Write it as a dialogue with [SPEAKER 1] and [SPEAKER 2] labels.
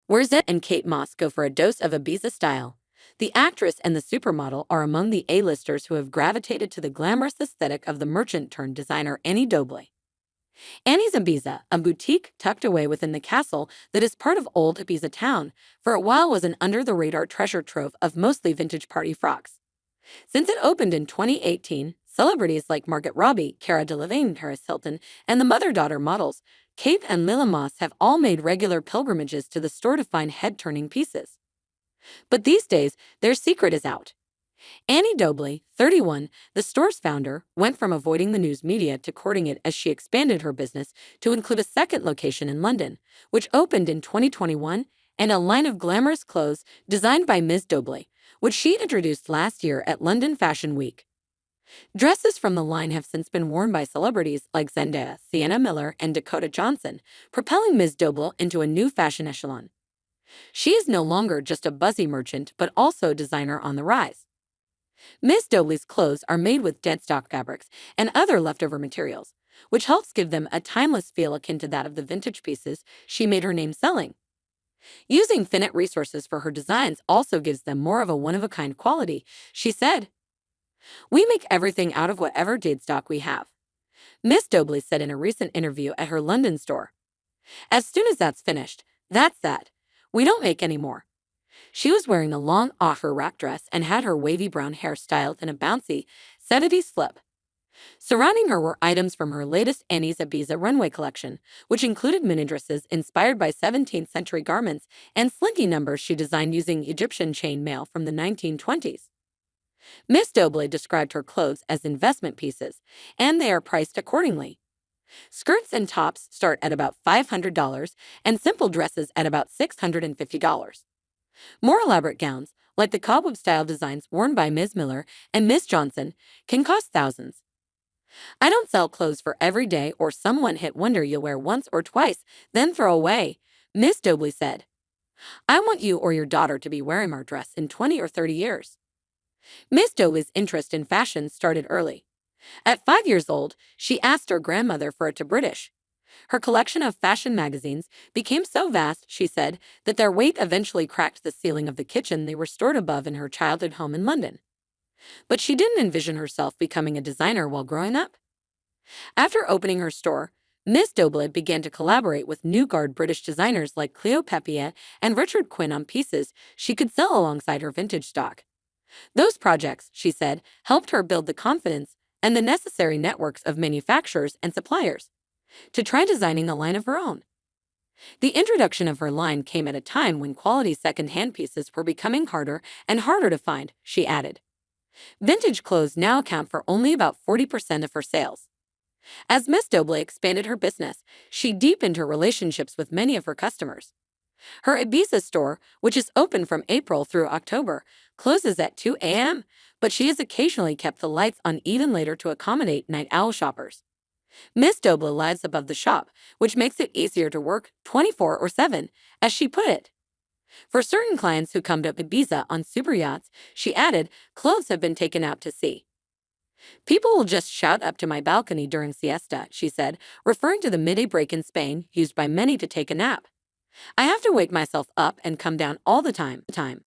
[SPEAKER 1] where Zed and Kate Moss go for a dose of Ibiza style. The actress and the supermodel are among the A-listers who have gravitated to the glamorous aesthetic of the merchant-turned-designer Annie Doble. Annie's Ibiza, a boutique tucked away within the castle that is part of old Ibiza town, for a while was an under-the-radar treasure trove of mostly vintage party frocks. Since it opened in 2018, celebrities like Margot Robbie, Cara Delevingne, Paris Hilton, and the mother-daughter models, Kate and Lila Moss, have all made regular pilgrimages to the store to find head-turning pieces. But these days, their secret is out. Annie Doble, 31, the store's founder, went from avoiding the news media to courting it as she expanded her business to include a second location in London, which opened in 2021, and a line of glamorous clothes designed by Ms. Doble, which she introduced last year at London Fashion Week. Dresses from the line have since been worn by celebrities like Zendaya, Sienna Miller, and Dakota Johnson, propelling Ms. Doble into a new fashion echelon. She is no longer just a buzzy merchant, but also a designer on the rise. Ms. Doble's clothes are made with deadstock fabrics and other leftover materials, which helps give them a timeless feel akin to that of the vintage pieces she made her name selling. Using finite resources for her designs also gives them more of a one-of-a-kind quality, she said. "We make everything out of whatever deadstock we have," Ms. Doble said in a recent interview at her London store. "As soon as that's finished, that's that. We don't make any more." She was wearing the long off-her wrap dress and had her wavy brown hair styled in a bouncy, 70s flip. Surrounding her were items from her latest Annie's Ibiza runway collection, which included mini dresses inspired by 17th century garments and slinky numbers she designed using Egyptian chain mail from the 1920s. Miss Doble described her clothes as investment pieces, and they are priced accordingly. Skirts and tops start at about $500 and simple dresses at about $650. More elaborate gowns, like the cobweb-style designs worn by Ms. Miller and Ms. Johnson, can cost thousands. "I don't sell clothes for every day or some one-hit wonder you'll wear once or twice, then throw away," Ms. Doble said. "I want you or your daughter to be wearing our dress in 20 or 30 years." Ms. Doble's interest in fashion started early. At 5 years old, she asked her grandmother for it to British. Her collection of fashion magazines became so vast, she said, that their weight eventually cracked the ceiling of the kitchen they were stored above in her childhood home in London. But she didn't envision herself becoming a designer while growing up. After opening her store, Ms. Doble began to collaborate with new-guard British designers like Cleo Papier and Richard Quinn on pieces she could sell alongside her vintage stock. Those projects, she said, helped her build the confidence and the necessary networks of manufacturers and suppliers to try designing a line of her own. The introduction of her line came at a time when quality second-hand pieces were becoming harder and harder to find, she added. Vintage clothes now account for only about 40% of her sales. As Miss Doble expanded her business, she deepened her relationships with many of her customers. Her Ibiza store, which is open from April through October, closes at 2 a.m., but she has occasionally kept the lights on even later to accommodate night owl shoppers. Miss Doble lives above the shop, which makes it easier to work 24/7, as she put it. For certain clients who come to Ibiza on super yachts, she added, clothes have been taken out to sea. "People will just shout up to my balcony during siesta," she said, referring to the midday break in Spain used by many to take a nap. "I have to wake myself up and come down all the time."